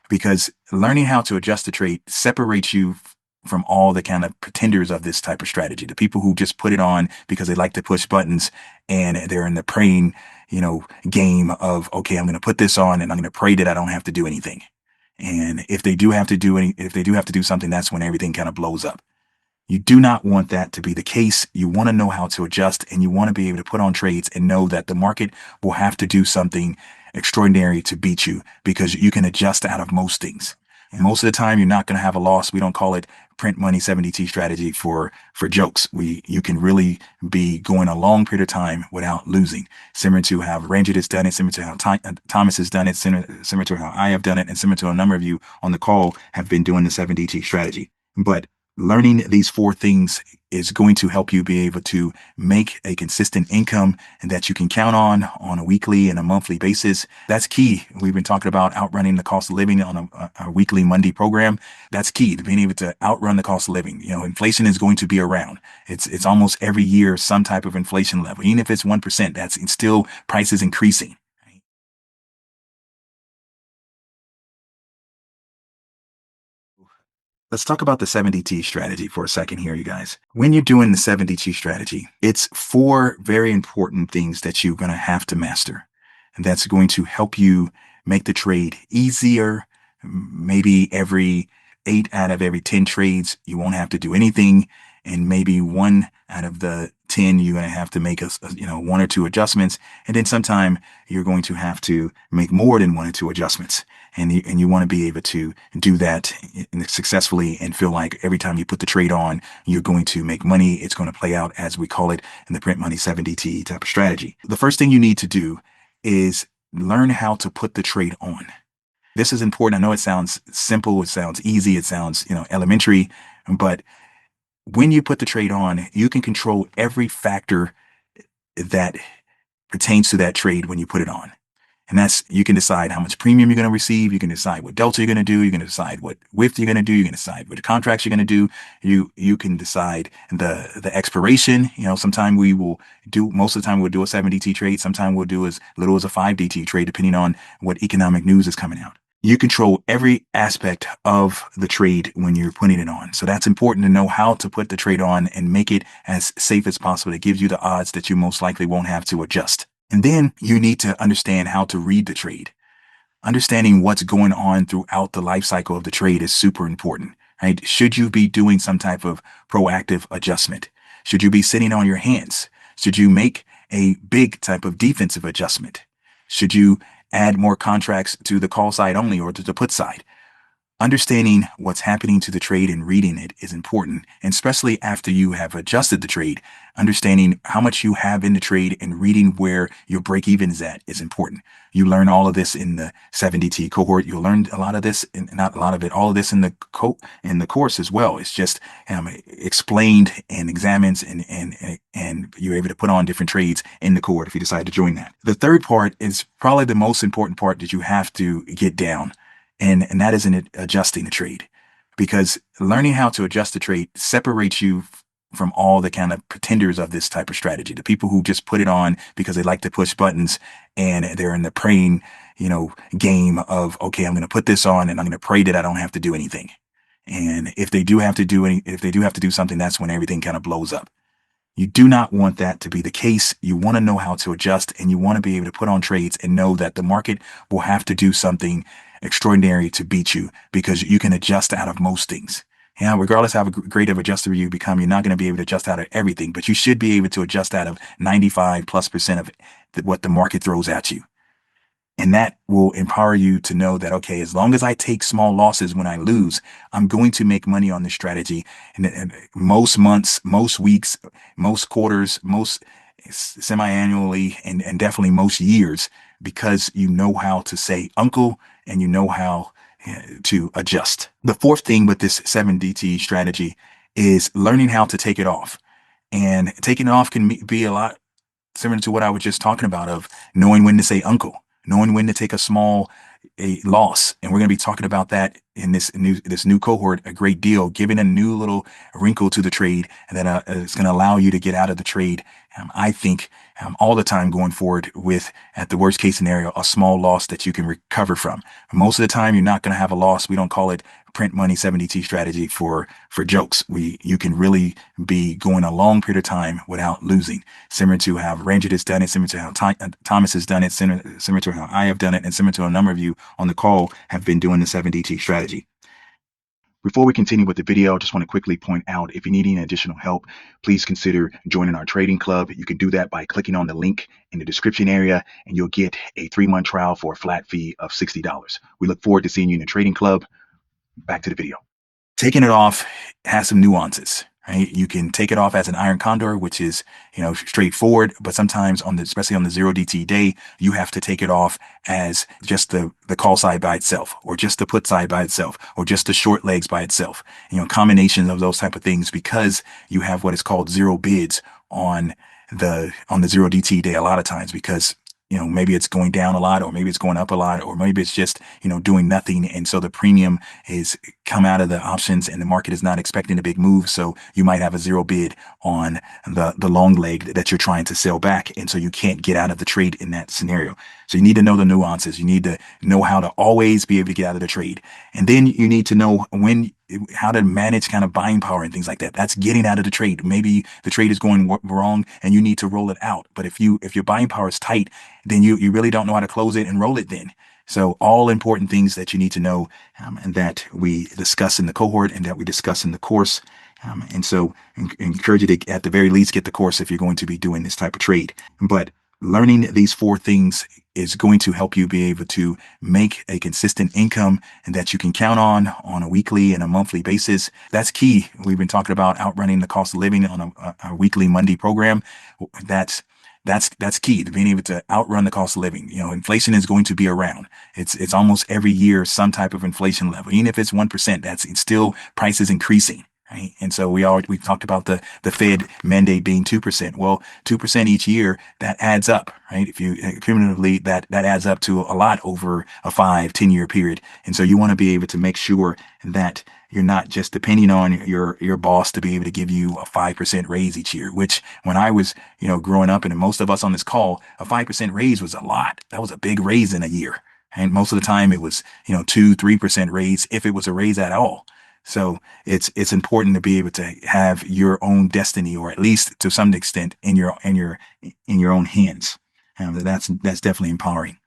because learning how to adjust the trade separates you from all the kind of pretenders of this type of strategy. The people who just put it on because they like to push buttons and they're in the praying, game of, okay, I'm going to put this on and I'm going to pray that I don't have to do anything. And if they do have to do something, that's when everything kind of blows up. You do not want that to be the case. You want to know how to adjust, and you want to be able to put on trades and know that the market will have to do something extraordinary to beat you, because you can adjust out of most things. And most of the time, you're not going to have a loss. We don't call it print money 70T strategy for jokes. You can really be going a long period of time without losing. Similar to how Ranjit has done it, similar to how Thomas has done it, similar to how I have done it, and similar to a number of you on the call have been doing the 70T strategy. But learning these four things is going to help you be able to make a consistent income and that you can count on a weekly and a monthly basis. That's key. We've been talking about outrunning the cost of living on a weekly Monday program. That's key to being able to outrun the cost of living. Inflation is going to be around. It's almost every year some type of inflation level. Even if it's 1%, that's still prices increasing. Let's talk about the 70T strategy for a second here, you guys. When you're doing the 70T strategy, it's four very important things that you're going to have to master. And that's going to help you make the trade easier. Maybe every 8 out of every 10 trades, you won't have to do anything. And maybe 1 out of the 10, you're going to have to make one or two adjustments. And then sometime you're going to have to make more than 1 or 2 adjustments. And you want to be able to do that successfully and feel like every time you put the trade on, you're going to make money. It's going to play out as we call it in the print money 70T type of strategy. The first thing you need to do is learn how to put the trade on. This is important. I know it sounds simple. It sounds easy. It sounds, elementary, but when you put the trade on, you can control every factor that pertains to that trade when you put it on. And that's, you can decide how much premium you're going to receive. You can decide what delta you're going to do. You're going to decide what width you're going to do. You're going to decide what contracts you're going to do. You can decide the expiration. Sometime most of the time we'll do a 7DT trade. Sometime we'll do as little as a 5DT trade, depending on what economic news is coming out. You control every aspect of the trade when you're putting it on. So that's important to know how to put the trade on and make it as safe as possible. It gives you the odds that you most likely won't have to adjust. And then you need to understand how to read the trade. Understanding what's going on throughout the life cycle of the trade is super important, right? Should you be doing some type of proactive adjustment? Should you be sitting on your hands? Should you make a big type of defensive adjustment? Should you add more contracts to the call side only or to the put side? Understanding what's happening to the trade and reading it is important, and especially after you have adjusted the trade. Understanding how much you have in the trade and reading where your break even is at is important. You learn all of this in the 70T cohort. You'll learn a lot of this, and not a lot of it, all of this in the course as well. It's just explained and examined, and you're able to put on different trades in the cohort if you decide to join that. The third part is probably the most important part that you have to get down. And that is in adjusting the trade, because learning how to adjust the trade separates you from all the kind of pretenders of this type of strategy. The people who just put it on because they like to push buttons and they're in the praying, game of, okay, I'm going to put this on and I'm going to pray that I don't have to do anything. And if they do have to do something, that's when everything kind of blows up. You do not want that to be the case. You want to know how to adjust, and you want to be able to put on trades and know that the market will have to do something extraordinary to beat you, because you can adjust out of most things. Regardless how great of adjuster you become, you're not going to be able to adjust out of everything, but you should be able to adjust out of 95+% of what the market throws at you. And that will empower you to know that, okay, as long as I take small losses when I lose, I'm going to make money on this strategy. And most months, most weeks, most quarters, most semi-annually, and definitely most years, because you know how to say uncle and you know how to adjust. The fourth thing with this 7DT strategy is learning how to take it off. And taking it off can be a lot similar to what I was just talking about, of knowing when to say uncle, knowing when to take a loss. And we're going to be talking about that in this new cohort a great deal, giving a new little wrinkle to the trade that is going to allow you to get out of the trade I think all the time going forward with, at the worst case scenario, a small loss that you can recover from. Most of the time, you're not going to have a loss. We don't call it print money 70T strategy for jokes. You can really be going a long period of time without losing. Similar to how Ranger has done it, similar to how Thomas has done it, similar to how I have done it, and similar to a number of you on the call have been doing the 70T strategy. Before we continue with the video, I just want to quickly point out, if you need any additional help, please consider joining our trading club. You can do that by clicking on the link in the description area, and you'll get a 3-month trial for a flat fee of $60. We look forward to seeing you in the trading club. Back to the video. Taking it off has some nuances, right? You can take it off as an iron condor, which is, straightforward, but sometimes especially on the 0DT day, you have to take it off as just the call side by itself, or just the put side by itself, or just the short legs by itself, combinations of those type of things, because you have what is called zero bids on the 0DT day a lot of times, because maybe it's going down a lot, or maybe it's going up a lot, or maybe it's just, doing nothing. And so the premium is come out of the options and the market is not expecting a big move. So you might have a zero bid on the long leg that you're trying to sell back. And so you can't get out of the trade in that scenario. So you need to know the nuances. You need to know how to always be able to get out of the trade. And then you need to know how to manage kind of buying power and things like that. That's getting out of the trade. Maybe the trade is going wrong and you need to roll it out. But if your buying power is tight, then you really don't know how to close it and roll it then. So all important things that you need to know, and that we discuss in the cohort and that we discuss in the course. And so encourage you to, at the very least, get the course if you're going to be doing this type of trade. But learning these 4 things is going to help you be able to make a consistent income and that you can count on a weekly and a monthly basis. That's key. We've been talking about outrunning the cost of living on a weekly Monday program. That's key to being able to outrun the cost of living. Inflation is going to be around. It's almost every year some type of inflation level. Even if it's 1%, it's still prices increasing. Right? And so we've talked about the Fed mandate being 2%. Well, 2% each year, that adds up, right? If you cumulatively, that adds up to a lot over a 5-10 year period. And so you want to be able to make sure that you're not just depending on your boss to be able to give you a 5% raise each year, which when I was, growing up, and most of us on this call, a 5% raise was a lot. That was a big raise in a year. And most of the time it was, 2-3% raise, if it was a raise at all. So it's important to be able to have your own destiny, or at least to some extent in your own hands. That's definitely empowering.